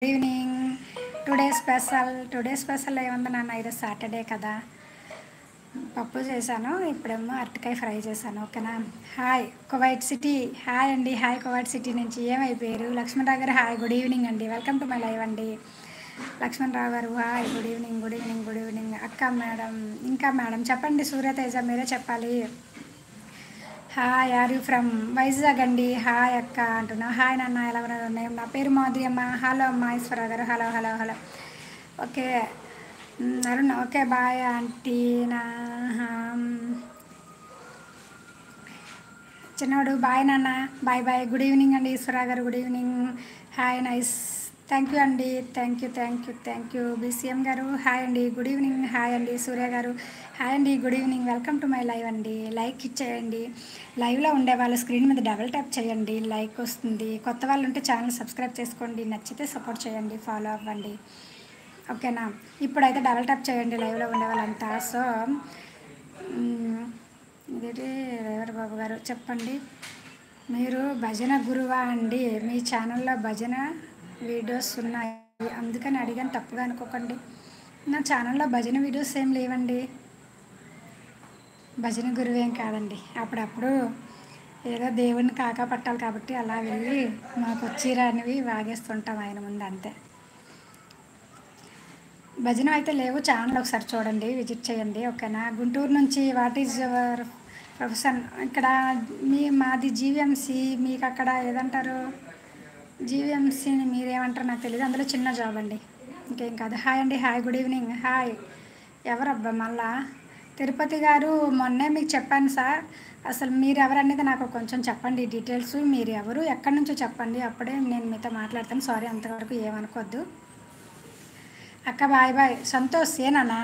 Good evening. Today special ఏముంది నాన్న, ఈరోజు సాటర్డే కదా, పప్పు చేశాను. ఇప్పుడేమో అరటికాయ ఫ్రై చేశాను. ఓకేనా. Hi Kuwait city. హాయ్ అండి. హాయ్ కువైట్ సిటీ నుంచి ఏమైపోయారు? లక్ష్మణరావు గారు హాయ్, గుడ్ ఈవినింగ్ అండి. వెల్కమ్ టు మై లైవ్ అండి. లక్ష్మణరావు గారు hi, good evening good evening good evening. అక్క మేడం, ఇంకా మేడం చెప్పండి. సూర్యతేజ మీరే చెప్పాలి. Hi, are you from Vizag అండి. హాయ్ అక్క అంటున్నా. హాయ్ నాన్న, ఎలా ఉన్నారు? నా పేరు మాధురి అమ్మ. హలో అమ్మ ఈశ్వర గారు. Hello hello hello. Okay Arun. Okay bye aunty. నా చిన్నోడు బాయ్ నాన్న. Bye bye. గుడ్ ఈవినింగ్ అండి ఈశ్వర గారు. Good evening. Hi nice. Thank you అండి. థ్యాంక్ యూ బీసీఎం గారు. హాయ్ అండి, గుడ్ ఈవినింగ్. హాయ్ అండి సూర్య గారు. హాయ్ అండి, good evening. Welcome to my live అండి. లైక్ ఇచ్చేయండి. లైవ్లో ఉండే వాళ్ళు స్క్రీన్ మీద డబుల్ ట్యాప్ చేయండి, లైక్ వస్తుంది. కొత్త వాళ్ళు ఉంటే ఛానల్ సబ్స్క్రైబ్ చేసుకోండి. నచ్చితే సపోర్ట్ చేయండి, ఫాలో అవ్వండి. ఓకేనా. ఇప్పుడైతే డబుల్ ట్యాప్ చేయండి లైవ్లో ఉండే వాళ్ళంతా. సో ఇదేంటి రేవర్ బాబు గారు చెప్పండి. మీరు భజన గురువా అండి? మీ ఛానల్లో భజన వీడియోస్ ఉన్నాయి, అందుకని అడిగాను, తప్పుగా అనుకోకండి. నా ఛానల్లో భజన వీడియోస్ ఏం లేవండి. భజన గురువేం కాదండి. అప్పుడప్పుడు ఏదో దేవుడిని కాకా పట్టాలి కాబట్టి అలా వెళ్ళి మాకు వచ్చిరానివి వాగేస్తుంటాం ఆయన ముందు, అంతే. భజన అయితే లేవు. ఛానల్ ఒకసారి చూడండి, విజిట్ చేయండి. ఓకేనా. గుంటూరు నుంచి వాట్ ఈజ్ యువర్ ప్రొఫెషన్? ఇక్కడ మాది జీవీఎంసీ. మీకు అక్కడ ఏదంటారు? జీవీఎంసీని మీరేమంటారు నాకు తెలియదు. అందులో చిన్న జాబ్ అండి, ఇంకేం కాదు. హాయ్ అండి. Hi, good evening. హాయ్. ఎవరబ్బా మళ్ళా? తిరుపతి గారు, మొన్నే మీకు చెప్పాను సార్. అసలు మీరు ఎవరనేది నాకు కొంచెం చెప్పండి డీటెయిల్స్. మీరు ఎవరు, ఎక్కడి నుంచో చెప్పండి, అప్పుడే నేను మీతో మాట్లాడతాను. సారీ, అంతవరకు ఏమనుకోవద్దు. అక్క బాయ్ బాయ్. సంతోష్ ఏనా?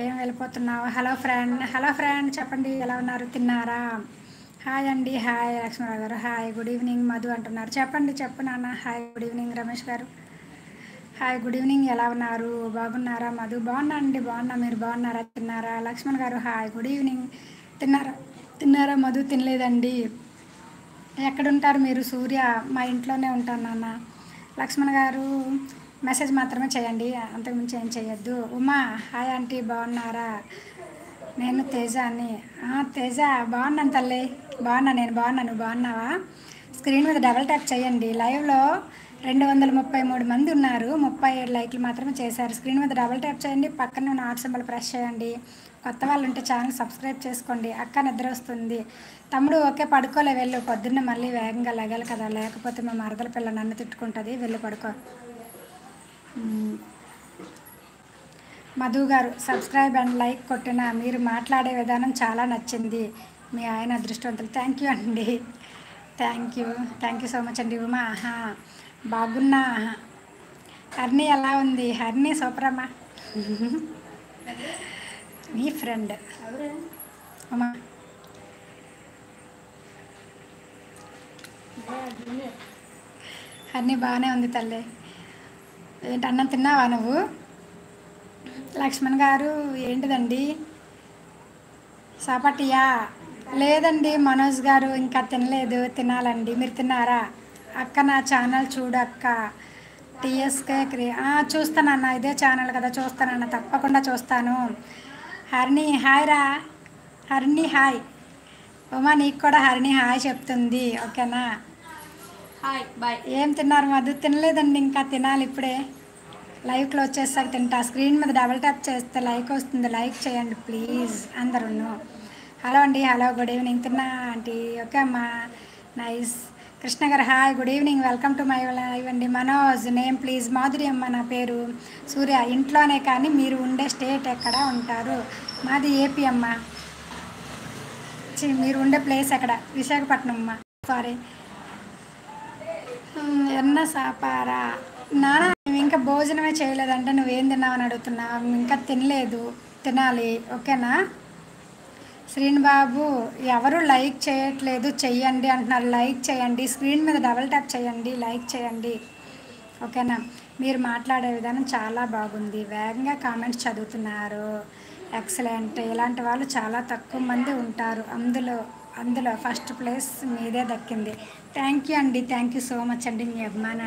ఏం వెళ్ళిపోతున్నావు? హలో ఫ్రెండ్ చెప్పండి, ఎలా ఉన్నారు? తిన్నారా? హాయ్ అండి. హాయ్ లక్ష్మణరావు గారు. Hi, good evening. మధు అంటున్నారు. చెప్పు నాన్న. Hi, good evening. రమేష్ గారు హాయ్, గుడ్ ఈవినింగ్. ఎలా ఉన్నారు? బాగున్నారా? మధు బాగున్నా అండి. బాగున్నా. మీరు బాగున్నారా? తిన్నారా? లక్ష్మణ్ గారు హాయ్, గుడ్ ఈవినింగ్. తిన్నారా? మధు తినలేదండి. ఎక్కడుంటారు మీరు? సూర్య, మా ఇంట్లోనే ఉంటాను నాన్న. లక్ష్మణ్ గారు మెసేజ్ మాత్రమే చేయండి, అంతకుమించి ఏం చేయొద్దు. ఉమా హాయ్ ఆంటీ, బాగున్నారా? నేను తేజ అని. తేజ బాగున్నాను తల్లి. నేను బాగున్నాను. నువ్వు బాగున్నావా? స్క్రీన్ మీద డబల్ ట్యాప్ చేయండి. లైవ్లో 233 మంది ఉన్నారు, 37 లైక్లు మాత్రమే చేశారు. స్క్రీన్ మీద డబల్ ట్యాప్ చేయండి, పక్కన ఉన్న ఆర్ట్ సింబల్ ప్రెస్ చేయండి. కొత్త వాళ్ళు ఉంటే ఛానల్ సబ్స్క్రైబ్ చేసుకోండి. అక్క నిద్ర వస్తుంది. తమ్ముడు ఓకే పడుకోలే, వెళ్ళు. పొద్దున్నే మళ్ళీ వేగంగా లెగాలి కదా, లేకపోతే మా మరదల పిల్ల నన్ను తిట్టుకుంటుంది. వెళ్ళి పడుకో. మధు గారు సబ్స్క్రైబ్ అండ్ లైక్ కొట్టిన. మీరు మాట్లాడే విధానం చాలా నచ్చింది. మీ ఆయన అదృష్టవంతులు. థ్యాంక్ యూ అండి. థ్యాంక్ యూ సో మచ్ అండి. ఉమా బాగున్నా. హర్ని ఎలా ఉంది? హర్ని సూపర్ అమ్మా. మీ ఫ్రెండ్ ఉమా. హర్ని బాగానే ఉంది తల్లి. ఏంటి అన్నం తిన్నావా నువ్వు? లక్ష్మణ్ గారు ఏంటిదండి సాపటియా? లేదండి. మనోజ్ గారు ఇంకా తినలేదు, తినాలండి. మీరు తిన్నారా? అక్క నా ఛానల్ చూడు అక్క. టీఎస్కే చూస్తానన్న, ఇదే ఛానల్ కదా, చూస్తానన్న, తప్పకుండా చూస్తాను. హరిణి హాయ్ రా. హరిణి హాయ్. ఉమా నీకు కూడా హరిణి హాయ్ చెప్తుంది. ఓకేనా. Hi bye. ఏం తిన్నారు? మధు తినలేదండి, ఇంకా తినాలి ఇప్పుడే. లైవ్ క్లోజ్ చేస్తాక తింటా. స్క్రీన్ మీద డబల్ ట్యాప్ చేస్తే లైక్ వస్తుంది, లైక్ చేయండి ప్లీజ్ అందరూ. హలో అండి. Hello, good evening. తిన్నా ఆంటీ. ఓకే అమ్మా, నైస్. కృష్ణ గారు hi, good evening. Welcome to my live అండి. Manoj name please? మాధురి అమ్మ నా పేరు. సూర్య ఇంట్లోనే, కానీ మీరు ఉండే స్టేట్ ఎక్కడ ఉంటారు? మాది ఏపీ అమ్మ. మీరు ఉండే ప్లేస్ ఎక్కడ? విశాఖపట్నం అమ్మ. సారీ. ఎన్న సాపారా నాన్న, నువ్వు ఇంకా భోజనమే చేయలేదంటే నువ్వేం తిన్నావని అడుగుతున్నావు. ఇంకా తినలేదు, తినాలి. ఓకేనా. శ్రీనిబాబు ఎవరు లైక్ చేయట్లేదు, చెయ్యండి అంటున్నారు. లైక్ చేయండి, స్క్రీన్ మీద డబల్ ట్యాప్ చేయండి, లైక్ చేయండి. ఓకేనా. మీరు మాట్లాడే విధానం చాలా బాగుంది, వేగంగా కామెంట్స్ చదువుతున్నారు, ఎక్సలెంట్. ఇలాంటి వాళ్ళు చాలా తక్కువ మంది ఉంటారు, అందులో ఫస్ట్ ప్లేస్ మీదే దక్కింది. థ్యాంక్ యూ అండి. థ్యాంక్ యూ సో మచ్ అండి మీ అభిమానాన్ని.